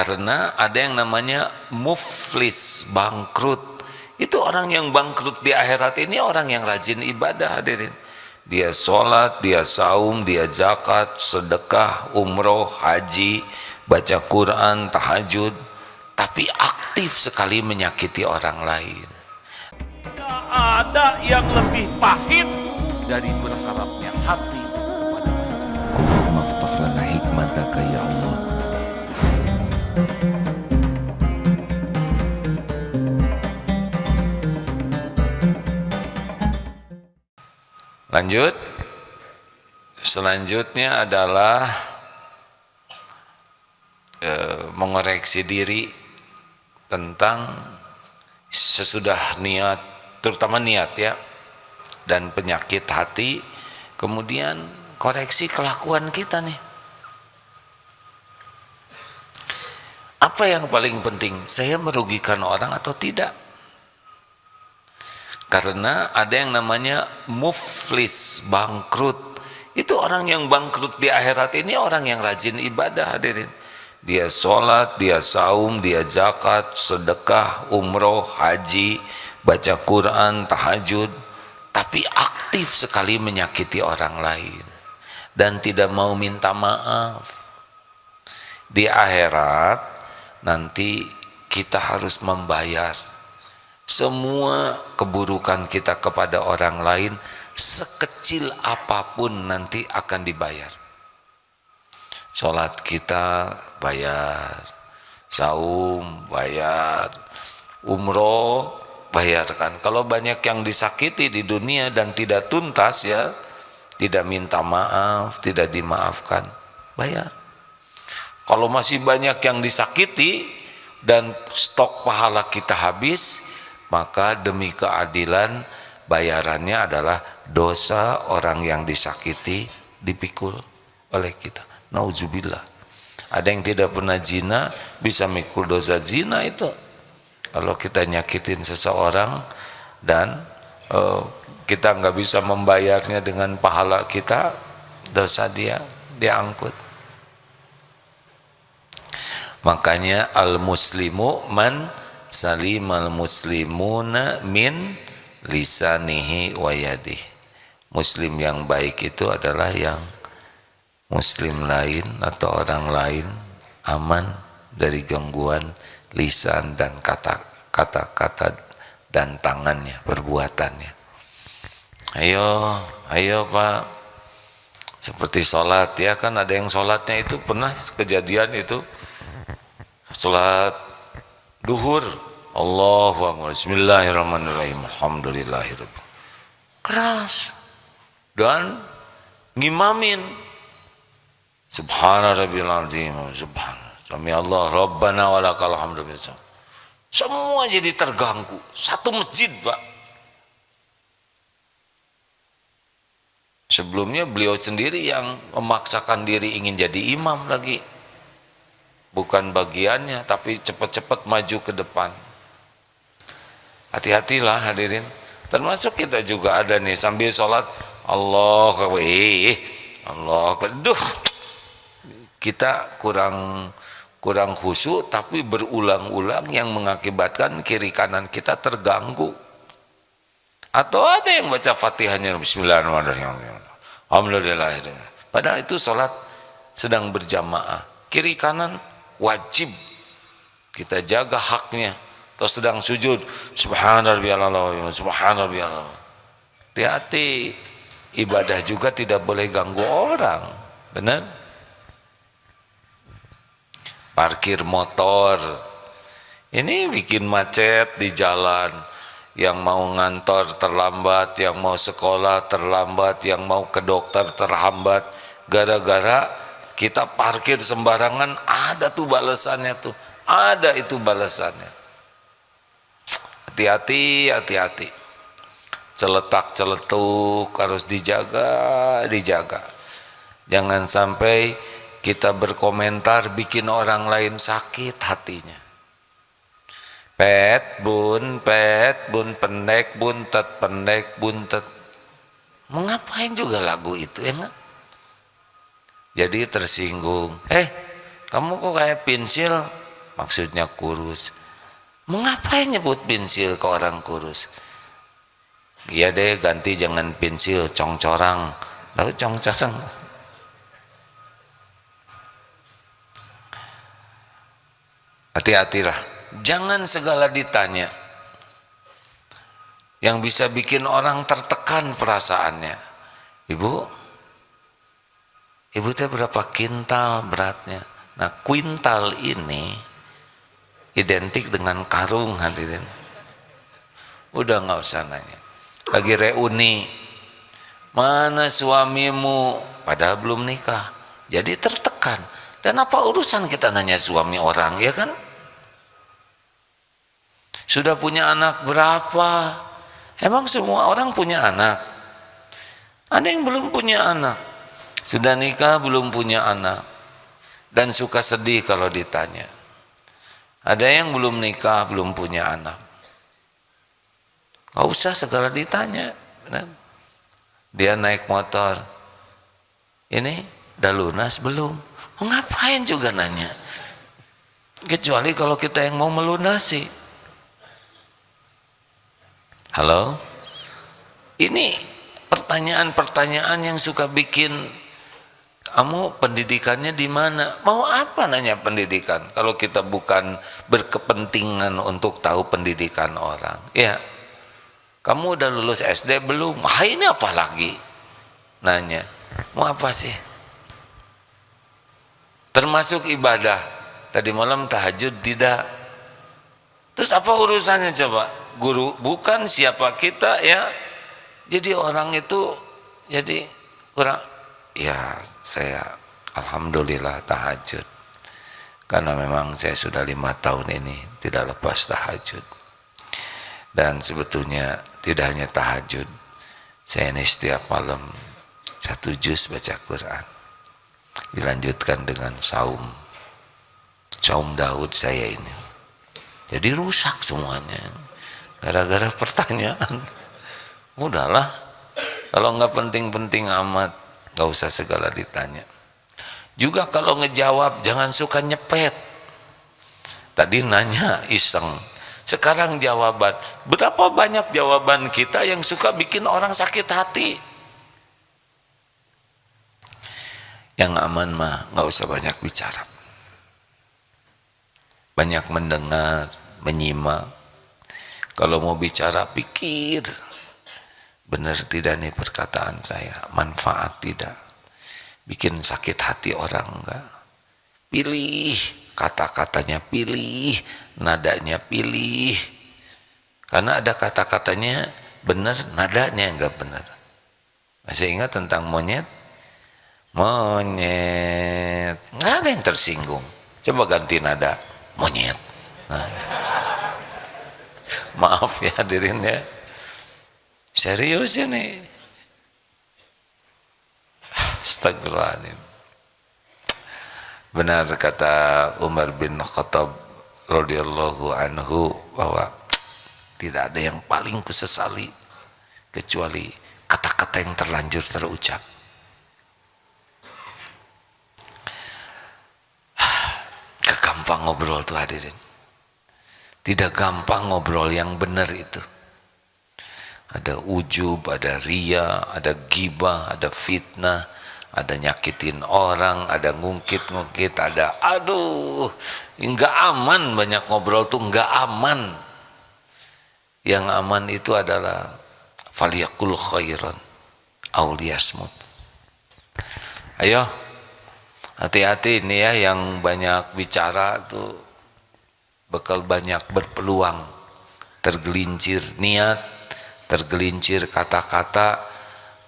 Karena ada yang namanya muflis, bangkrut. Itu orang yang bangkrut di akhirat ini orang yang rajin ibadah, hadirin. Dia sholat, dia saum, dia zakat, sedekah, umroh, haji, baca Quran, tahajud, tapi aktif sekali menyakiti orang lain. Tidak ada yang lebih pahit dari berharapnya hati kepada Allah. Allahumma ftah lana hikmataka ya Allah. Lanjut. Selanjutnya adalah mengoreksi diri tentang sesudah niat, terutama niat ya, dan penyakit hati, kemudian koreksi kelakuan kita nih. Apa yang paling penting? Saya merugikan orang atau tidak? Karena ada yang namanya muflis, bangkrut. Itu orang yang bangkrut di akhirat ini orang yang rajin ibadah, hadirin. Dia sholat, dia saum, dia zakat, sedekah, umroh, haji, baca Quran, tahajud, tapi aktif sekali menyakiti orang lain dan tidak mau minta maaf. Di akhirat nanti kita harus membayar semua keburukan kita kepada orang lain, sekecil apapun nanti akan dibayar. Sholat kita bayar, saum bayar, umroh bayarkan. Kalau banyak yang disakiti di dunia dan tidak tuntas ya, tidak minta maaf, tidak dimaafkan, bayar. Kalau masih banyak yang disakiti dan stok pahala kita habis, maka demi keadilan bayarannya adalah dosa orang yang disakiti dipikul oleh kita. Nauzubillah. Ada yang tidak pernah zina bisa mikul dosa zina itu. Kalau kita nyakitin seseorang dan kita nggak bisa membayarnya dengan pahala kita, dosa dia diangkut. Makanya al-muslimu man salimal muslimuna min lisanihi wa yadihi. Muslim yang baik itu adalah yang muslim lain atau orang lain aman dari gangguan lisan dan kata-kata dan tangannya, perbuatannya. Ayo Pak, seperti sholat ya, kan ada yang sholatnya itu pernah kejadian itu sholat duhur, Allahu Akbar, bismillahirrahmanirrahim, alhamdulillahirrahmanirrahim, keras, dan ngimamin subhana rabbil azim, subhana sami Allah rabbana walakal hamdu. Semua jadi terganggu, satu masjid Pak. Sebelumnya beliau sendiri yang memaksakan diri ingin jadi imam lagi, bukan bagiannya, tapi cepat-cepat maju ke depan. Hati-hatilah hadirin, termasuk kita juga ada nih sambil sholat Allah duh, kita kurang khusyuk, tapi berulang-ulang yang mengakibatkan kiri kanan kita terganggu. Atau ada yang baca Fatihahnya bismillahirrahmanirrahim, alhamdulillahirrahmanirrahim, padahal itu sholat sedang berjamaah, kiri kanan wajib kita jaga haknya. Terus sedang sujud subhanarabbiyalazim, subhanarabbiyalazim. Hati-hati, ibadah juga tidak boleh ganggu orang, benar? Parkir motor ini bikin macet di jalan, yang mau ngantor terlambat, yang mau sekolah terlambat, yang mau ke dokter terhambat, gara-gara kita parkir sembarangan. Ada tuh balasannya tuh, ada itu balasannya. Hati-hati, celetak-celetuk harus dijaga. Jangan sampai kita berkomentar bikin orang lain sakit hatinya. Pet bun, pendek buntet. Mau ngapain juga lagu itu ya enggak? Jadi tersinggung. Kamu kok kayak pensil? maksudnya kurus. Mau ngapain nyebut pensil ke orang kurus? Iya deh, ganti jangan pensil, congcorang. Tahu congcorang? Hati-hatilah, jangan segala ditanya yang bisa bikin orang tertekan perasaannya. Ibu teh berapa kintal beratnya? Nah, kuintal ini identik dengan karung, hadirin. Udah nggak usah nanya. Lagi reuni, mana suamimu? Padahal belum nikah, jadi tertekan. Dan apa urusan kita nanya suami orang, ya kan? Sudah punya anak berapa? Emang semua orang punya anak? Ada yang belum punya anak, sudah nikah belum punya anak, dan suka sedih kalau ditanya. Ada yang belum nikah belum punya anak, gak usah segala ditanya. Benar? Dia naik motor, ini udah lunas belum? Mau ngapain juga nanya, kecuali kalau kita yang mau melunasi. Halo, ini pertanyaan-pertanyaan yang suka bikin kamu pendidikannya di mana? Mau apa nanya pendidikan kalau kita bukan berkepentingan untuk tahu pendidikan orang? Ya, kamu udah lulus SD belum? Ah, ini apa lagi? Nanya, mau apa sih? Termasuk ibadah. Tadi malam tahajud tidak? Terus apa urusannya coba? Guru bukan, siapa kita ya? Jadi orang itu jadi kurang. Ya, saya alhamdulillah tahajud, karena memang saya sudah 5 tahun ini tidak lepas tahajud. Dan sebetulnya tidak hanya tahajud, saya ini setiap malam 1 juz baca Quran, dilanjutkan dengan saum Daud saya ini. Jadi rusak semuanya gara-gara pertanyaan. Udahlah, kalau nggak penting-penting amat, gak usah segala ditanya. Juga kalau ngejawab jangan suka nyepet. Tadi nanya iseng, sekarang jawaban. Berapa banyak jawaban kita yang suka bikin orang sakit hati? Yang aman mah gak usah banyak bicara, banyak mendengar, menyimak. Kalau mau bicara pikir, benar tidak nih perkataan saya, manfaat tidak, bikin sakit hati orang enggak. Pilih kata-katanya, pilih nadanya, pilih. Karena ada kata-katanya benar, nadanya enggak benar. Masih ingat tentang monyet? Monyet, nggak ada yang tersinggung. Coba ganti nada, monyet. Nah. Maaf ya hadirin ya, serius ini. Astagfirullahaladzim. Benar kata Umar bin Khattab radhiyallahu anhu bahwa tidak ada yang paling kusesali kecuali kata-kata yang terlanjur terucap. Gampang ngobrol tuh hadirin, tidak gampang ngobrol yang benar itu. Ada ujub, ada ria, ada gibah, ada fitnah, ada nyakitin orang, ada ngungkit-ngungkit, ada aduh, nggak aman. Banyak ngobrol tuh nggak aman. Yang aman itu adalah faliyakul khairan aw liyasmut. Ayo, hati-hati ini ya, yang banyak bicara tuh bakal banyak berpeluang tergelincir niat, tergelincir kata-kata.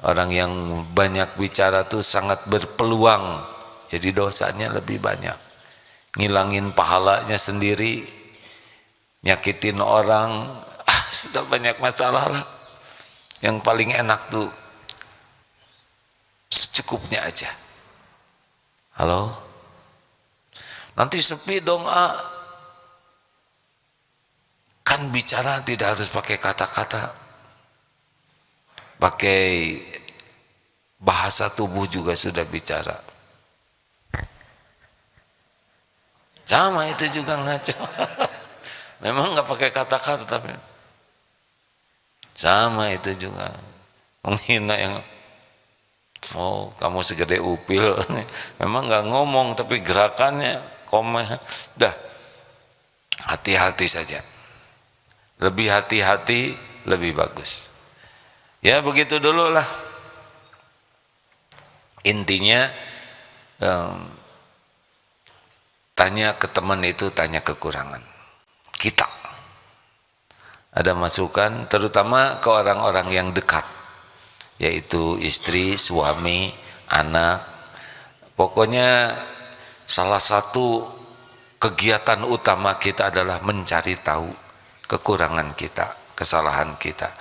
Orang yang banyak bicara tuh sangat berpeluang jadi dosanya lebih banyak, ngilangin pahalanya sendiri, nyakitin orang, sudah banyak masalah lah. Yang paling enak tuh secukupnya aja. Halo, nanti sepi dong kan bicara tidak harus pakai kata-kata, pakai bahasa tubuh juga sudah bicara. Sama itu juga ngaco. Memang nggak pakai kata-kata tapi sama itu juga menghina yang oh kamu segede upil. Memang nggak ngomong tapi gerakannya komen. Dah hati-hati saja. Lebih hati-hati lebih bagus. Ya begitu dulu lah. Intinya tanya ke teman itu, tanya kekurangan kita. Ada masukan terutama ke orang-orang yang dekat, yaitu istri, suami, anak. Pokoknya salah satu kegiatan utama kita adalah mencari tahu kekurangan kita, kesalahan kita.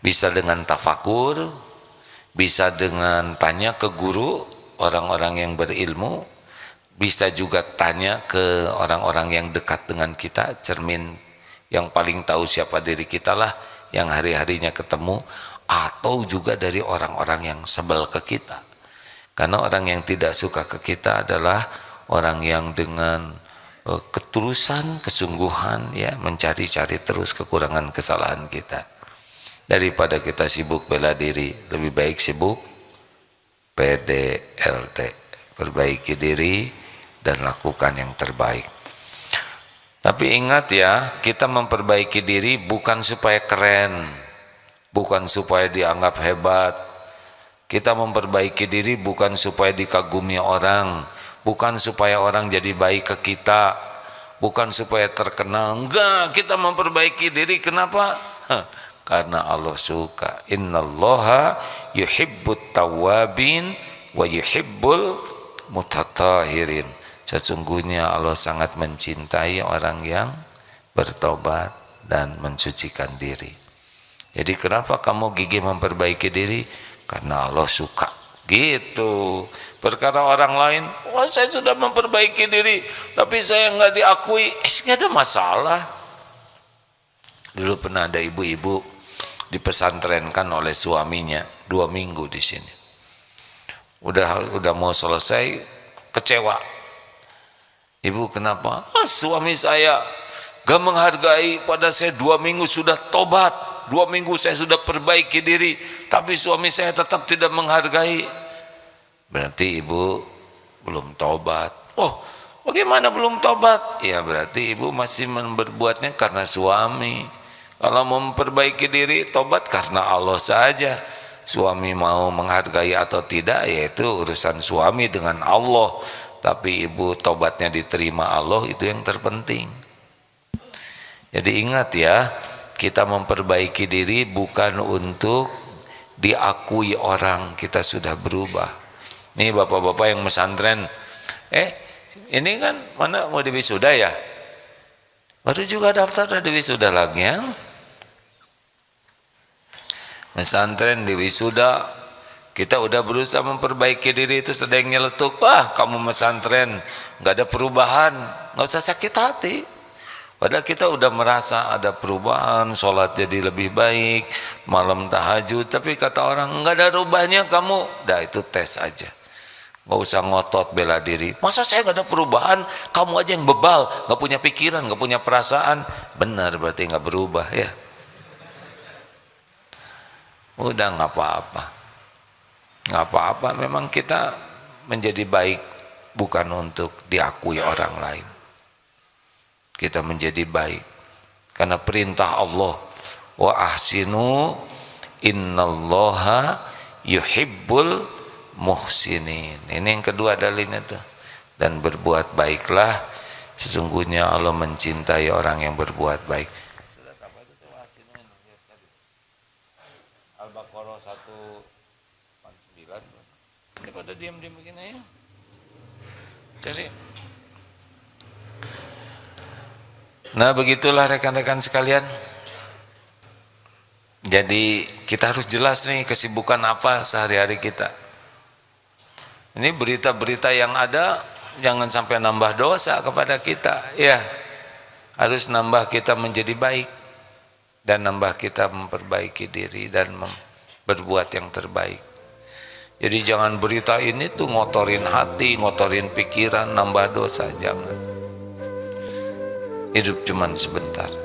Bisa dengan tafakur, bisa dengan tanya ke guru, orang-orang yang berilmu, bisa juga tanya ke orang-orang yang dekat dengan kita, cermin yang paling tahu siapa diri kita lah, yang hari-harinya ketemu, atau juga dari orang-orang yang sebel ke kita. Karena orang yang tidak suka ke kita adalah orang yang dengan ketulusan, kesungguhan ya mencari-cari terus kekurangan kesalahan kita. Daripada kita sibuk bela diri, lebih baik sibuk PDLT, perbaiki diri dan lakukan yang terbaik. Tapi ingat ya, kita memperbaiki diri bukan supaya keren, bukan supaya dianggap hebat. Kita memperbaiki diri bukan supaya dikagumi orang, bukan supaya orang jadi baik ke kita, bukan supaya terkenal. Enggak, kita memperbaiki diri kenapa? Karena Allah suka. Innallaha yuhibbut tawwabin wa yuhibbul mutatahirin. Sesungguhnya Allah sangat mencintai orang yang bertobat dan mensucikan diri. Jadi kenapa kamu gigih memperbaiki diri? Karena Allah suka. Gitu. Perkara orang lain, wah saya sudah memperbaiki diri, tapi saya nggak diakui, nggak ada masalah. Dulu pernah ada ibu-ibu dipesantrenkan oleh suaminya 2 minggu di sini. Udah mau selesai, kecewa. Ibu kenapa? Suami saya gak menghargai, pada saya 2 minggu sudah tobat, 2 minggu saya sudah perbaiki diri, tapi suami saya tetap tidak menghargai. Berarti ibu belum tobat. Oh bagaimana belum tobat? Ya berarti ibu masih berbuatnya karena suami. Kalau mau memperbaiki diri, tobat karena Allah saja. Suami mau menghargai atau tidak, yaitu urusan suami dengan Allah. Tapi ibu tobatnya diterima Allah, itu yang terpenting. Jadi ingat ya, kita memperbaiki diri bukan untuk diakui orang kita sudah berubah. Nih bapak-bapak yang pesantren, ini kan mana mau diwisuda ya? Baru juga daftar di wisuda lagi ya. Pesantren di wisuda, kita udah berusaha memperbaiki diri, itu sedang nyeletuk, wah kamu pesantren nggak ada perubahan, nggak usah sakit hati. Padahal kita udah merasa ada perubahan, sholat jadi lebih baik, malam tahajud, tapi kata orang nggak ada rubahnya kamu, dah itu tes aja. Nggak usah ngotot bela diri, masa saya nggak ada perubahan, kamu aja yang bebal, nggak punya pikiran, nggak punya perasaan. Benar, berarti nggak berubah ya. Udah nggak apa-apa. Nggak apa-apa, memang kita menjadi baik bukan untuk diakui orang lain. Kita menjadi baik karena perintah Allah, wa ahsinu innallaha yuhibbul muhsinin. Ini yang kedua dalilnya tuh. Dan berbuat baiklah, sesungguhnya Allah mencintai orang yang berbuat baik. Surat apa itu tuh ahsinu? Al-Baqarah 149. Ini pada diam-diam begini ya. Cari. Nah begitulah rekan-rekan sekalian. Jadi kita harus jelas nih kesibukan apa sehari-hari kita. Ini berita-berita yang ada jangan sampai nambah dosa kepada kita. Ya, harus nambah kita menjadi baik dan nambah kita memperbaiki diri dan berbuat yang terbaik. Jadi jangan berita ini tuh ngotorin hati, ngotorin pikiran, nambah dosa, jangan. Hidup cuman sebentar.